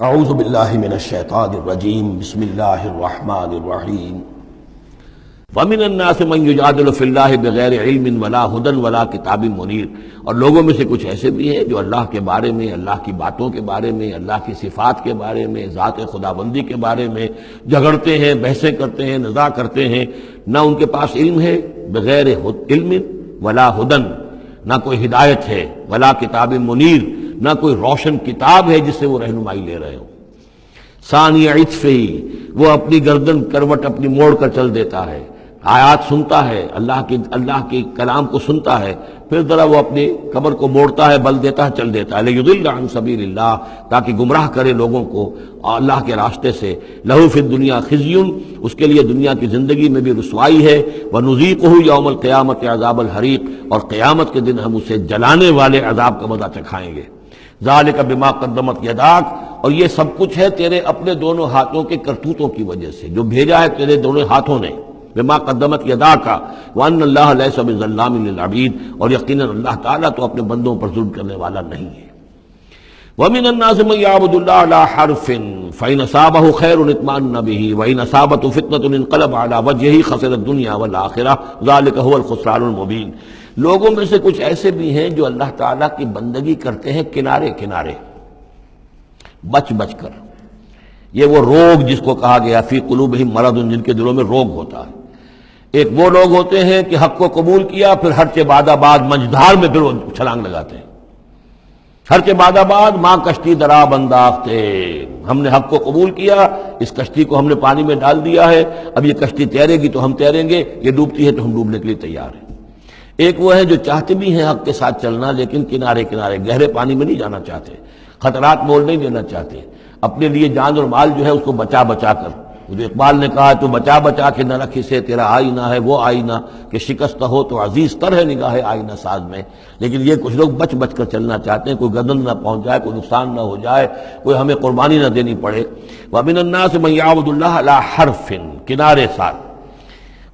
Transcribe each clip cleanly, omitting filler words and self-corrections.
اعوذ باللہ من الشیطان الرجیم بسم اللہ الرحمن الرحیم وَمِنَ النَّاسِ مَن يُجَادِلُ فِي اللَّهِ بِغَيْرِ عِلْمٍ وَلَا هُدًى وَلَا کِتَابٍ مُنِيرٍ، اور لوگوں میں سے کچھ ایسے بھی ہیں جو اللہ کے بارے میں، اللہ کی باتوں کے بارے میں، اللہ کی صفات کے بارے میں، ذات خداوندی کے بارے میں جھگڑتے ہیں، بحثیں کرتے ہیں، نزاع کرتے ہیں، نہ ان کے پاس علم ہے، بغیر علم ولا ہدن، نہ کوئی ہدایت ہے، ولا کتاب منیر، نہ کوئی روشن کتاب ہے جس سے وہ رہنمائی لے رہے ہوں۔ ثانی عطفہ، وہ اپنی گردن کروٹ اپنی موڑ کر چل دیتا ہے، آیات سنتا ہے، اللہ کے کلام کو سنتا ہے، پھر ذرا وہ اپنی کمر کو موڑتا ہے، بل دیتا ہے، چل دیتا ہے، لیضل عن سبیل اللہ، تاکہ گمراہ کرے لوگوں کو اللہ کے راستے سے۔ لہ فی الدنیا خزی، اس کے لیے دنیا کی زندگی میں بھی رسوائی ہے، ونذیقہ یوم القیامت عذاب الحریق، اور قیامت کے دن ہم اسے جلانے والے عذاب کا مزہ چکھائیں گے۔ ذالک بما قدمت یداک، اور یہ سب کچھ ہے تیرے اپنے دونوں ہاتھوں کے کرتوتوں کی وجہ سے، جو بھیجا ہے تیرے دونوں ہاتھوں نے، بما قدمت یداک، وان اللہ لیس بظلام للعبید، اور یقیناً اللہ تعالیٰ تو اپنے بندوں پر ظلم کرنے والا نہیں ہے۔ ومن الناس من يعبد الله على حرف فإن أصابه خير اطمأن به وإن أصابته فتنة انقلب على وجهه خسر الدنيا والآخرة ذلك هو الخسران المبين۔ لوگوں میں سے کچھ ایسے بھی ہیں جو اللہ تعالیٰ کی بندگی کرتے ہیں کنارے کنارے، بچ بچ کر۔ یہ وہ روگ جس کو کہا گیا فی قلوبہم مرض، جن کے دلوں میں روگ ہوتا ہے۔ ایک وہ لوگ ہوتے ہیں کہ حق کو قبول کیا، پھر ہر چہ بعد آباد منجدھار میں پھر وہ چھلانگ لگاتے ہیں۔ ہر چہ بعد آباد ماں کشتی درا بنداختے، ہم نے حق کو قبول کیا، اس کشتی کو ہم نے پانی میں ڈال دیا ہے، اب یہ کشتی تیرے گی تو ہم تیریں گے، یہ ڈوبتی ہے تو ہم ڈوبنے کے لیے تیار ہیں۔ ایک وہ ہے جو چاہتے بھی ہیں حق کے ساتھ چلنا، لیکن کنارے کنارے گہرے پانی میں نہیں جانا چاہتے، خطرات مول نہیں لینا چاہتے، اپنے لیے جان اور مال جو ہے اس کو بچا بچا کر۔ جو اقبال نے کہا تو بچا بچا کے نہ رکھی سے تیرا آئینہ ہے وہ آئینہ، کہ شکست ہو تو عزیز تر ہے نگاہ آئینہ ساز میں۔ لیکن یہ کچھ لوگ بچ بچ کر چلنا چاہتے ہیں، کوئی گردن نہ پہنچ جائے، کوئی نقصان نہ ہو جائے، کوئی ہمیں قربانی نہ دینی پڑے۔ وَمِنَ النَّاسِ مَن يَعْبُدُ اللَّهَ عَلَى حَرْفٍ، کنارے ساتھ،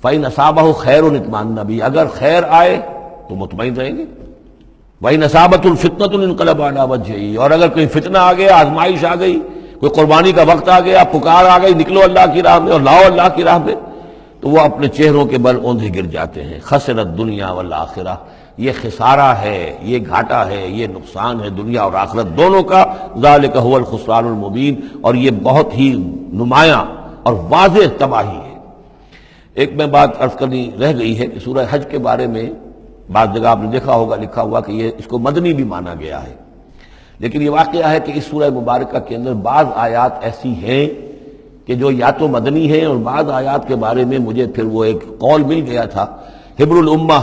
فَإِنْ أَصَابَهُ خَيْرٌ اطْمَأَنَّ بِهِ، اگر خیر آئے تو مطمئن رہیں گے۔ وَإِنْ أَصَابَتْهُ الْفِتْنَةُ انقلب على وجهه، اور اگر کوئی فتنہ آ گیا، آزمائش آ گئی، کوئی قربانی کا وقت آ گیا، پکار آ گئی، نکلو اللہ کی راہ میں اور لاؤ اللہ کی راہ میں، تو وہ اپنے چہروں کے بل اوندھے گر جاتے ہیں۔ خسرت دنیا والآخرہ، یہ خسارہ ہے، یہ گھاٹا ہے، یہ نقصان ہے دنیا اور آخرت دونوں کا۔ ذالک هو الخسران المبین، اور یہ بہت ہی نمایاں اور واضح تباہی ہے۔ ایک میں بات عرض کرنی رہ گئی ہے کہ سورہ حج کے بارے میں بعض جگہ آپ نے دیکھا ہوگا لکھا ہوا کہ یہ اس کو مدنی بھی مانا گیا ہے، لیکن یہ واقعہ ہے کہ اس سورہ مبارکہ کے اندر بعض آیات ایسی ہیں کہ جو یا تو مدنی ہیں، اور بعض آیات کے بارے میں مجھے پھر وہ ایک قول مل گیا تھا حبر الامہ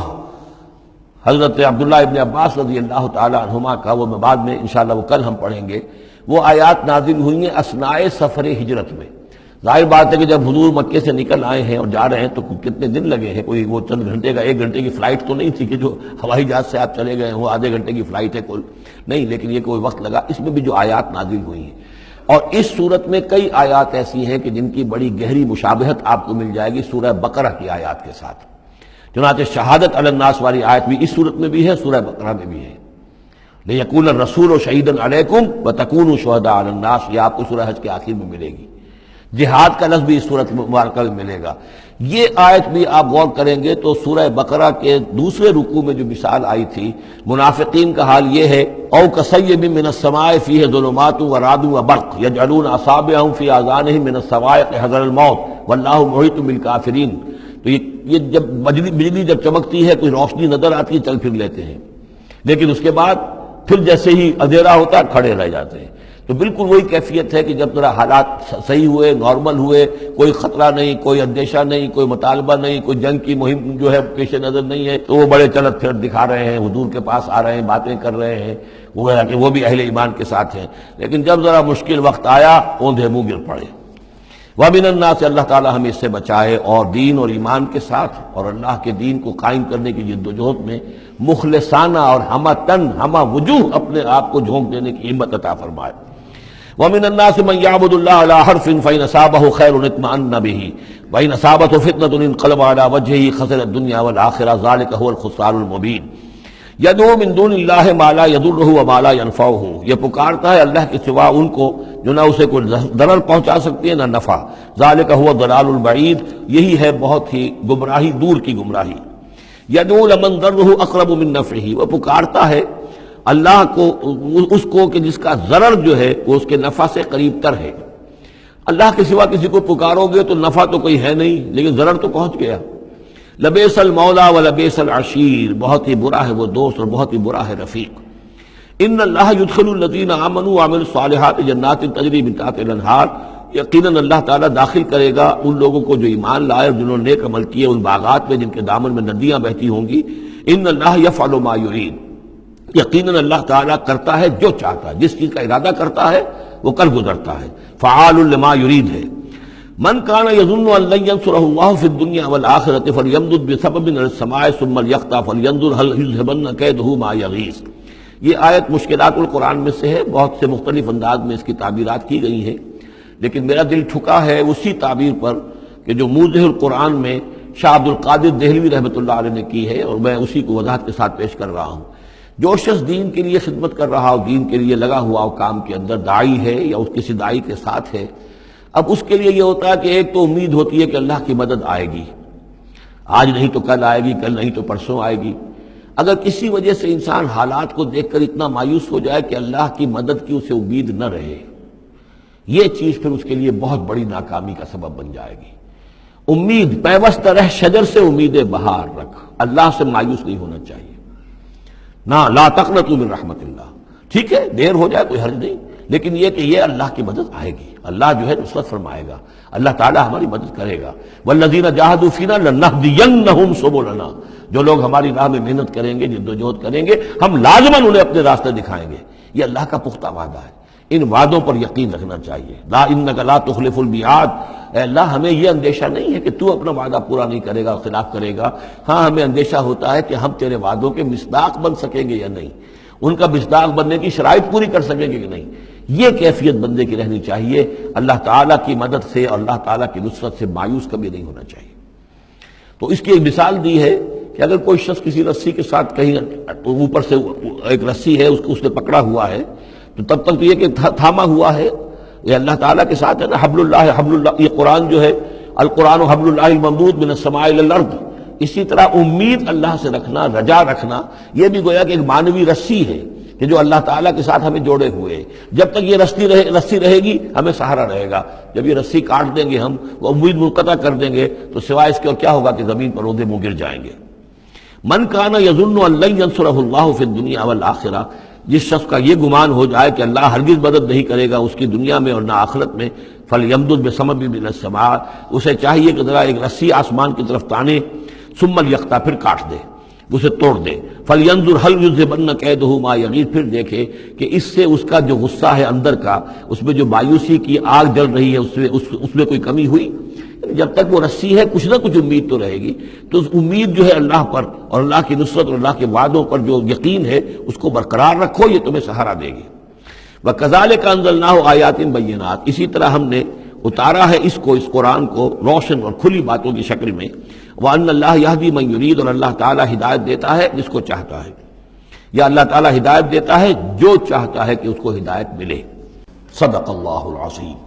حضرت عبداللہ ابن عباس رضی اللہ تعالی عنہما کا، وہ میں بعد میں انشاءاللہ وہ کل ہم پڑھیں گے۔ وہ آیات نازل ہوئی ہیں اثناء سفر ہجرت میں۔ ظاہر بات ہے کہ جب حضور مکے سے نکل آئے ہیں اور جا رہے ہیں تو کتنے دن لگے ہیں، کوئی وہ چند گھنٹے کا، 1 گھنٹے کی فلائٹ تو نہیں تھی کہ جو ہوائی جہاز سے آپ چلے گئے ہیں، وہ آدھے گھنٹے کی فلائٹ ہے کل نہیں، لیکن یہ کوئی وقت لگا۔ اس میں بھی جو آیات نازل ہوئی ہیں، اور اس صورت میں کئی آیات ایسی ہیں کہ جن کی بڑی گہری مشابہت آپ کو مل جائے گی سورہ بقرہ کی آیات کے ساتھ۔ چنانچہ شہادت علی الناس والی آیت بھی اس صورت میں بھی ہے، سورہ بقرہ میں بھی ہے۔ لیکون الرسول شہیدا علیکم وتکونوا شہداء علی الناس، یہ آپ کو سورہ حج کے آخر میں ملے گی۔ جہاد کا لفظ بھی اس صورت مبارکہ میں ملے گا۔ یہ آیت بھی آپ غور کریں گے تو سورہ بقرہ کے دوسرے رکوع میں جو مثال آئی تھی، منافقین کا حال یہ ہے، او کصیب من السماء فیہ ظلمات ورعد وبرق یجعلون اصابعهم فی آذانهم من الصواعق حذر الموت واللہ محیط بالکافرین۔ تو یہ جب بجلی جب چمکتی ہے، کوئی روشنی نظر آتی ہے، چل پھر لیتے ہیں، لیکن اس کے بعد پھر جیسے ہی اندھیرا ہوتا ہے کھڑے رہ جاتے ہیں۔ تو بالکل وہی کیفیت ہے کہ جب ذرا حالات صحیح ہوئے، نارمل ہوئے، کوئی خطرہ نہیں، کوئی اندیشہ نہیں، کوئی مطالبہ نہیں، کوئی جنگ کی مہم جو ہے پیش نظر نہیں ہے، تو وہ بڑے چلت پھر دکھا رہے ہیں، حضور کے پاس آ رہے ہیں، باتیں کر رہے ہیں، گویا کہ وہ بھی اہل ایمان کے ساتھ ہیں۔ لیکن جب ذرا مشکل وقت آیا، اوندھے منہ گر پڑے۔ وَمِنَ النَّاسِ، اللہ تعالی ہمیں اس سے بچائے، اور دین اور ایمان کے ساتھ اور اللہ کے دین کو قائم کرنے کی جد و جہد میں مخلصانہ اور ہمہ تن ہمہ وجوہ اپنے آپ کو جھونک دینے کی ہمت عطا فرمائے۔ وَمِنَ النَّاسِ مَن يَعْبُدُ اللَّهَ عَلَى حَرْفٍ فَإِنْ أَصَابَهُ خَيْرٌ اطْمَأَنَّ بِهِ وَإِنْ أَصَابَتْهُ فِتْنَةٌ انقلب على وجهه خسر الدنيا والآخرة ذلك هو الخسران المبين۔ یدعو من دون اللہ ما لا یضرہ وما لا ینفعہ، یہ پکارتا ہے اللہ کے سوا ان کو جو نہ اسے کوئی ضرر پہنچا سکتی ہے نہ نفع، ذالک هو الضلال البعید، یہی ہے بہت ہی گمراہی دور کی گمراہی۔ یدعو لمن ضرہ اقرب من نفعہ، وہ پکارتا ہے اللہ کو اس کو کہ جس کا ضرر جو ہے وہ اس کے نفع سے قریب تر ہے۔ اللہ کے سوا کسی کو پکارو گے تو نفع تو کوئی ہے نہیں لیکن ضرر تو پہنچ گیا۔ لبیس المولا و لبیس العشیر، بہت ہی برا ہے وہ دوست اور بہت ہی برا ہے رفیق۔ ان اللہ یدخل الذین آمنوا وعملوا الصالحات جنات تجری من تحتها الانہار، یقیناً اللہ تعالیٰ داخل کرے گا ان لوگوں کو جو ایمان لائے اور جنہوں نے نیک عمل کیے ان باغات میں جن کے دامن میں ندیاں بہتی ہوں گی۔ ان اللہ یفعل ما یرید، یقیناً اللہ تعالیٰ کرتا ہے جو چاہتا ہے، جس چیز کا ارادہ کرتا ہے وہ کر گزرتا ہے، فعال لما یرید ہے۔ من کان یظن ان لن ینصرہ اللہ فی الدنیا والآخرۃ فلیمدد بسبب من السماء ثم لیقطع فلینظر هل یذهبن کیدہ ما یغیظ۔ یہ آیت مشکلات القرآن میں سے ہے، بہت سے مختلف انداز میں اس کی تعبیرات کی گئی ہیں، لیکن میرا دل ٹھکا ہے اسی تعبیر پر کہ جو موضح القرآن میں شاہ عبد القادر دہلوی رحمۃ اللہ علیہ نے کی ہے، اور میں اسی کو وضاحت کے ساتھ پیش کر رہا ہوں۔ جو شخص دین کے لیے خدمت کر رہا ہو، دین کے لیے لگا ہوا ہو کام کے اندر، داعی ہے یا اس کسی داعی کے ساتھ ہے، اب اس کے لیے یہ ہوتا ہے کہ ایک تو امید ہوتی ہے کہ اللہ کی مدد آئے گی، آج نہیں تو کل آئے گی، کل نہیں تو پرسوں آئے گی۔ اگر کسی وجہ سے انسان حالات کو دیکھ کر اتنا مایوس ہو جائے کہ اللہ کی مدد کی اسے امید نہ رہے، یہ چیز پھر اس کے لیے بہت بڑی ناکامی کا سبب بن جائے گی۔ امید پیوست رہ شجر سے امید بہار رکھ، اللہ سے مایوس نہیں ہونا چاہیے۔ نہ لا تقنطوا من رحمت اللہ، ٹھیک ہے دیر ہو جائے کوئی حرج نہیں، لیکن یہ کہ یہ اللہ کی مدد آئے گی، اللہ جو ہے نصرت فرمائے گا، اللہ تعالیٰ ہماری مدد کرے گا۔ والذین جاہدوا فینا لنہدینہم سبلنا، جو لوگ ہماری راہ میں محنت کریں گے، جدوجہد کریں گے، ہم لازماً انہیں اپنے راستے دکھائیں گے۔ یہ اللہ کا پختہ وعدہ ہے، ان وعدوں پر یقین رکھنا چاہیے۔ لا انک لا تخلف المیعاد، اے اللہ ہمیں یہ اندیشہ نہیں ہے کہ تو اپنا وعدہ پورا نہیں کرے گا، خلاف کرے گا، ہاں ہمیں اندیشہ ہوتا ہے کہ ہم تیرے وعدوں کے مصداق بن سکیں گے یا نہیں، ان کا مصداق بننے کی شرائط پوری کر سکیں گے کہ نہیں۔ یہ کیفیت بندے کی رہنی چاہیے، اللہ تعالیٰ کی مدد سے اور اللہ تعالیٰ کی نصرت سے مایوس کبھی نہیں ہونا چاہیے۔ تو اس کی ایک مثال دی ہے کہ اگر کوئی شخص کسی رسی کے ساتھ کہیں اوپر سے ایک رسی ہے اس نے پکڑا ہوا ہے، تو تب تک تو یہ کہ تھاما ہوا ہے، یہ اللہ تعالیٰ کے ساتھ ہے نا، حبل اللہ، یہ قرآن جو ہے القرآن حبل اللہ الممدود من السماء الی الارض، اسی طرح امید اللہ سے رکھنا، رجا رکھنا، یہ بھی گویا کہ ایک معنوی رسی ہے کہ جو اللہ تعالیٰ کے ساتھ ہمیں جوڑے ہوئے ہیں۔ جب تک یہ رسی رہے گی ہمیں سہارا رہے گا، جب یہ رسی کاٹ دیں گے ہم، وہ امید منقطع کر دیں گے، تو سوائے اس کے اور کیا ہوگا کہ زمین پر روندے منہ گر جائیں گے۔ من کان یظن ان لن ینصرہ اللہ فی الدنیا والآخرہ، جس شخص کا یہ گمان ہو جائے کہ اللہ ہرگز مدد نہیں کرے گا اس کی دنیا میں اور نہ آخرت میں، فلیمدد بسبب من السماء، اسے چاہیے کہ ذرا ایک رسی آسمان کی طرف تانے، ثم لیقطع، پھر کاٹ دے، اسے توڑ دے، فلینظر هل یذهبن کیدہ ما یغیظ، پھر دیکھے کہ اس سے اس کا جو غصہ ہے اندر کا، اس میں جو مایوسی کی آگ جل رہی ہے اس میں کوئی کمی ہوئی۔ جب تک وہ رسی ہے کچھ نہ کچھ امید تو رہے گی، تو اس امید جو ہے اللہ پر اور اللہ کی نصرت اور اللہ کے وعدوں پر جو یقین ہے اس کو برقرار رکھو، یہ تمہیں سہارا دے گی۔ وَكَذَلِكَ أَنزَلْنَاهُ آيَاتٍ بَيِّنَاتٍ، اسی طرح ہم نے اتارا ہے اس قرآن کو روشن اور کھلی باتوں کی شکل میں۔ وَأَنَّ اللَّهَ يَهْدِي مَن يُرِيدُ، اور اللہ تعالیٰ ہدایت دیتا ہے جس کو چاہتا ہے، یا اللہ تعالیٰ ہدایت دیتا ہے جو چاہتا ہے کہ اس کو ہدایت ملے۔ صدق اللہ العظیم۔